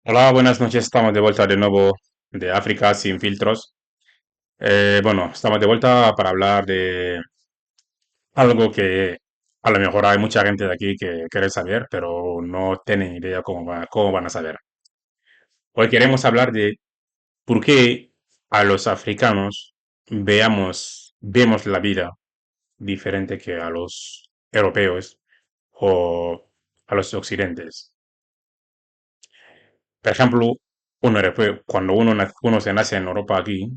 Hola, buenas noches. Estamos de vuelta de nuevo de África sin filtros. Bueno, estamos de vuelta para hablar de algo que a lo mejor hay mucha gente de aquí que quiere saber, pero no tienen idea cómo van a saber. Hoy queremos hablar de por qué a los africanos vemos la vida diferente que a los europeos o a los occidentes. Por ejemplo, cuando uno se nace en Europa aquí,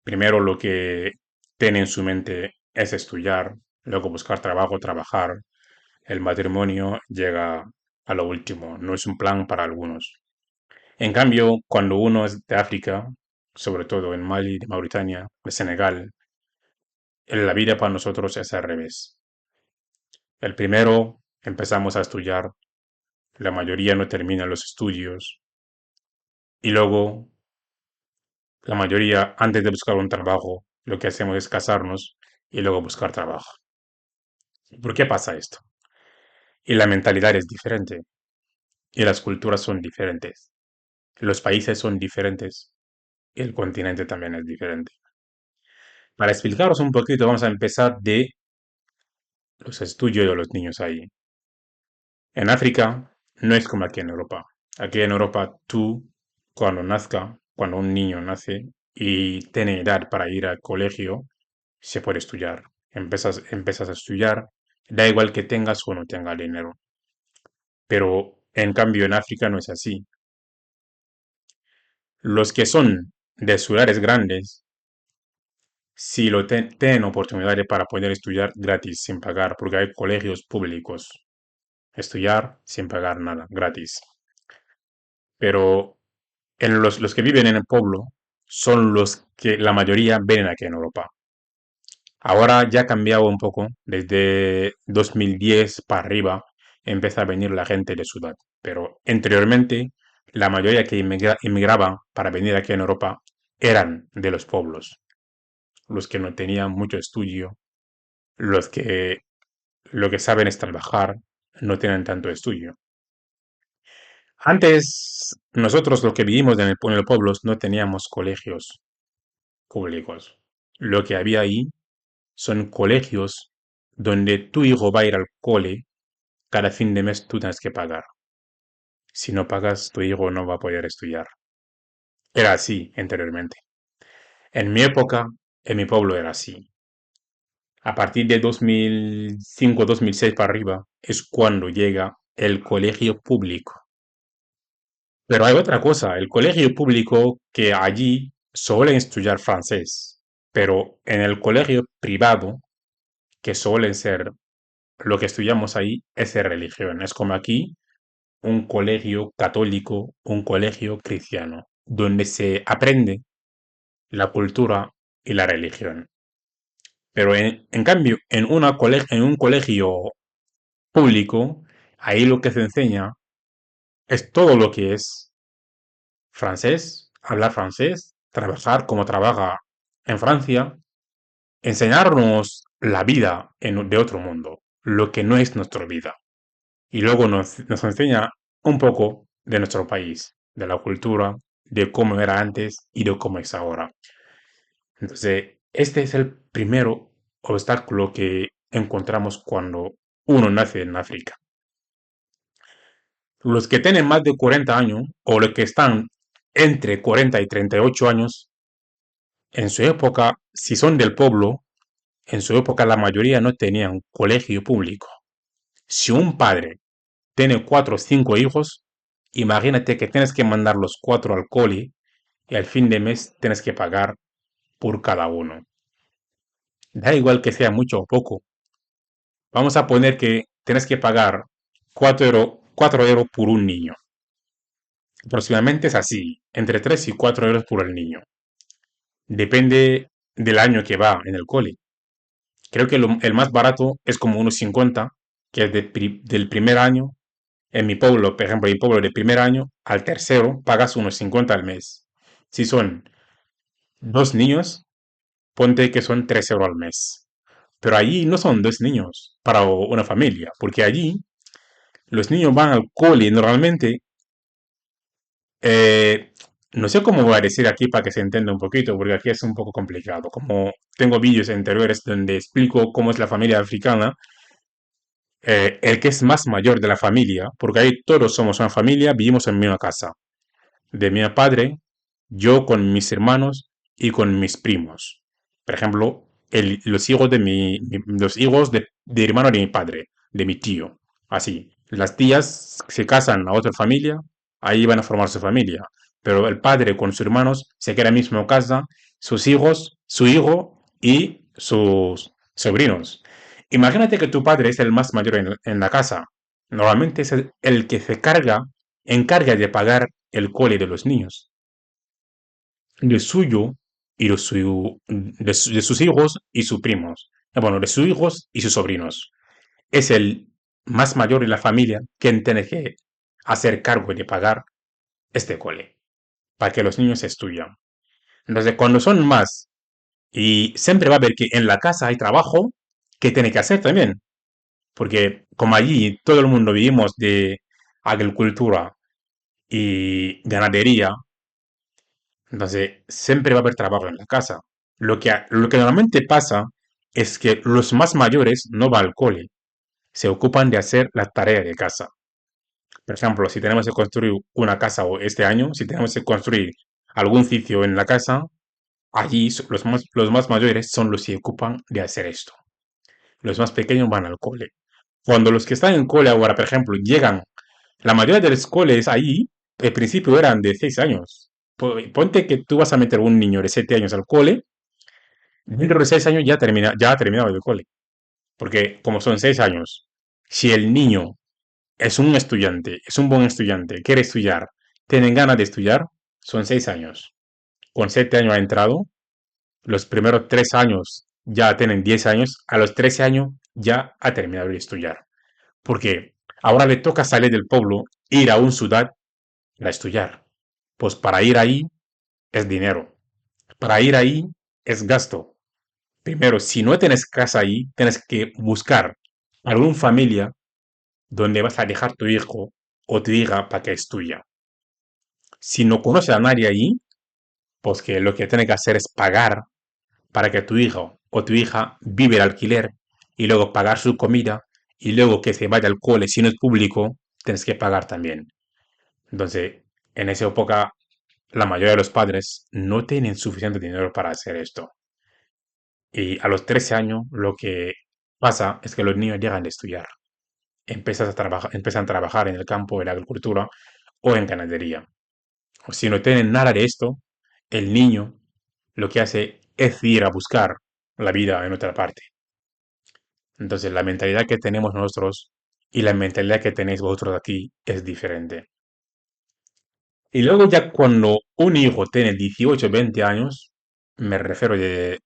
primero lo que tiene en su mente es estudiar, luego buscar trabajo, trabajar. El matrimonio llega a lo último, no es un plan para algunos. En cambio, cuando uno es de África, sobre todo en Mali, de Mauritania, de Senegal, la vida para nosotros es al revés. El primero empezamos a estudiar, la mayoría no termina los estudios y luego la mayoría antes de buscar un trabajo lo que hacemos es casarnos y luego buscar trabajo. ¿Por qué pasa esto? Y la mentalidad es diferente, y las culturas son diferentes, los países son diferentes, y el continente también es diferente. Para explicaros un poquito, vamos a empezar de los estudios de los niños ahí. En África no es como aquí en Europa. Aquí en Europa tú, cuando un niño nace y tiene edad para ir al colegio, se puede estudiar. Empiezas a estudiar, da igual que tengas o no tengas dinero. Pero en cambio en África no es así. Los que son de ciudades grandes, sí tienen oportunidades para poder estudiar gratis, sin pagar, porque hay colegios públicos. Estudiar sin pagar nada, gratis. Pero los que viven en el pueblo son los que la mayoría vienen aquí en Europa. Ahora ya ha cambiado un poco, desde 2010 para arriba empieza a venir la gente de ciudad, pero anteriormente la mayoría que inmigraba para venir aquí en Europa eran de los pueblos, los que no tenían mucho estudio, los que lo que saben es trabajar, no tienen tanto estudio. Antes, nosotros los que vivimos en los pueblos no teníamos colegios públicos. Lo que había ahí son colegios donde tu hijo va a ir al cole, cada fin de mes tú tienes que pagar. Si no pagas, tu hijo no va a poder estudiar. Era así anteriormente. En mi época, en mi pueblo era así. A partir de 2005-2006 para arriba es cuando llega el colegio público. Pero hay otra cosa, el colegio público que allí suelen estudiar francés, pero en el colegio privado, que suelen ser lo que estudiamos ahí, es de religión. Es como aquí un colegio católico, un colegio cristiano, donde se aprende la cultura y la religión. Pero en cambio, en un colegio público, ahí lo que se enseña es todo lo que es francés, hablar francés, trabajar como trabaja en Francia, enseñarnos la vida de otro mundo, lo que no es nuestra vida. Y luego nos enseña un poco de nuestro país, de la cultura, de cómo era antes y de cómo es ahora. Entonces, este es el primer obstáculo que encontramos cuando uno nace en África. Los que tienen más de 40 años o los que están entre 40 y 38 años, en su época, si son del pueblo, en su época la mayoría no tenían colegio público. Si un padre tiene 4 o 5 hijos, imagínate que tienes que mandar los cuatro al cole y al fin de mes tienes que pagar por cada uno. Da igual que sea mucho o poco. Vamos a poner que tienes que pagar 4 euros por un niño. Aproximadamente es así, entre 3 y 4 euros por el niño. Depende del año que va en el cole. Creo que el más barato es como unos 50, que es del primer año. En mi pueblo, por ejemplo, en mi pueblo de primer año al tercero pagas unos 50 al mes. Si son 2 niños, ponte que son 3 euros al mes. Pero allí no son 2 niños para una familia, porque allí los niños van al cole normalmente Eh, no sé cómo voy a decir aquí para que se entienda un poquito, porque aquí es un poco complicado. Como tengo vídeos anteriores donde explico cómo es la familia africana, el que es más mayor de la familia, porque ahí todos somos una familia, vivimos en una casa. De mi padre, yo con mis hermanos y con mis primos. Por ejemplo, los hijos los hijos de hermano de mi padre, de mi tío. Así. Las tías se casan a otra familia, ahí van a formar su familia. Pero el padre con sus hermanos se queda en la misma casa, sus hijos, su hijo y sus sobrinos. Imagínate que tu padre es el más mayor en la casa. Normalmente es el que encarga de pagar el cole de los niños, de suyo y de sus hijos y sus primos. Bueno, de sus hijos y sus sobrinos. Es el más mayor de la familia quien tiene que hacer cargo de pagar este cole para que los niños estudian. Entonces, cuando son más, y siempre va a haber que en la casa hay trabajo que tiene que hacer también, porque como allí todo el mundo vivimos de agricultura y ganadería, entonces, siempre va a haber trabajo en la casa. Lo que normalmente pasa es que los más mayores no van al cole, se ocupan de hacer la tarea de casa. Por ejemplo, si tenemos que construir una casa o este año, si tenemos que construir algún sitio en la casa, allí los más mayores son los que se ocupan de hacer esto. Los más pequeños van al cole. Cuando los que están en cole ahora, por ejemplo, llegan, la mayoría de los coles ahí, al principio eran de 6 años. Ponte que tú vas a meter un niño de 7 años al cole, dentro de 6 años ya ha terminado el cole. Porque como son 6 años, si el niño es un estudiante, es un buen estudiante, quiere estudiar, tienen ganas de estudiar, son 6 años. Con 7 años ha entrado, los primeros 3 años ya tienen 10 años, a los 13 años ya ha terminado de estudiar. Porque ahora le toca salir del pueblo, ir a un ciudad a estudiar. Pues para ir ahí es dinero. Para ir ahí es gasto. Primero, si no tienes casa ahí, tienes que buscar alguna familia donde vas a dejar tu hijo o tu hija para que estudie. Si no conoces a nadie ahí, pues que lo que tienes que hacer es pagar para que tu hijo o tu hija vive el alquiler y luego pagar su comida y luego que se vaya al cole. Si no es público, tienes que pagar también. Entonces, en esa época, la mayoría de los padres no tienen suficiente dinero para hacer esto. Y a los 13 años, lo que pasa es que los niños llegan a estudiar. Empiezan a trabajar en el campo de la agricultura o en ganadería. O si no tienen nada de esto, el niño lo que hace es ir a buscar la vida en otra parte. Entonces, la mentalidad que tenemos nosotros y la mentalidad que tenéis vosotros aquí es diferente. Y luego ya cuando un hijo tiene 18 o 20 años, me refiero de...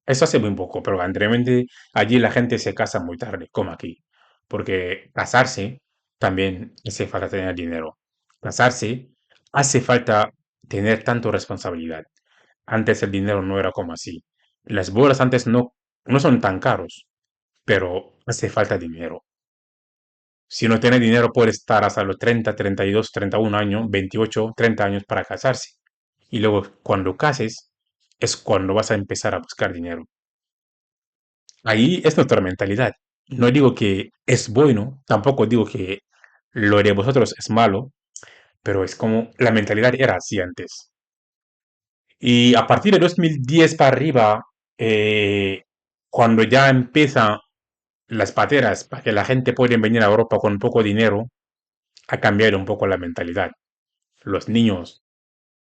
Eso hace muy poco, pero anteriormente allí la gente se casa muy tarde, como aquí. Porque casarse también hace falta tener dinero. Casarse hace falta tener tanto responsabilidad. Antes el dinero no era como así. Las bodas antes no son tan caros, pero hace falta dinero. Si no tiene dinero puede estar hasta los 30, 32, 31 años, 28, 30 años para casarse. Y luego cuando cases es cuando vas a empezar a buscar dinero. Ahí es nuestra mentalidad. No digo que es bueno, tampoco digo que lo de vosotros es malo, pero es como la mentalidad era así antes. Y a partir de 2010 para arriba, cuando ya empiezan las pateras para que la gente pueda venir a Europa con poco dinero, ha cambiado un poco la mentalidad. Los niños,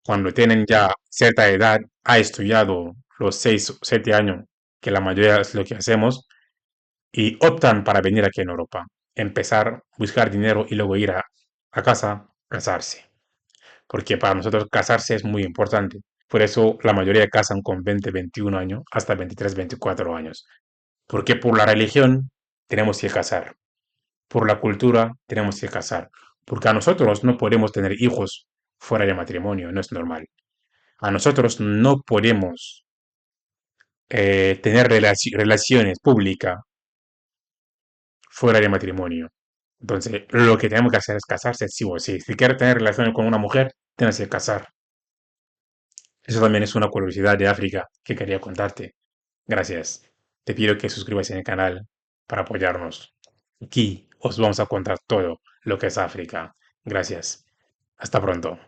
cuando tienen ya cierta edad, ha estudiado los 6 o 7 años, que la mayoría es lo que hacemos, y optan para venir aquí en Europa, empezar, buscar dinero y luego ir a casa, casarse. Porque para nosotros casarse es muy importante. Por eso la mayoría casan con 20, 21 años, hasta 23, 24 años. Porque por la religión tenemos que casar. Por la cultura tenemos que casar. Porque a nosotros no podemos tener hijos fuera de matrimonio, no es normal. A nosotros no podemos tener relaciones públicas fuera de matrimonio. Entonces, lo que tenemos que hacer es casarse, sí o sí. Si quieres tener relaciones con una mujer, tengas que casar. Eso también es una curiosidad de África que quería contarte. Gracias. Te pido que suscribas en el canal para apoyarnos. Aquí os vamos a contar todo lo que es África. Gracias. Hasta pronto.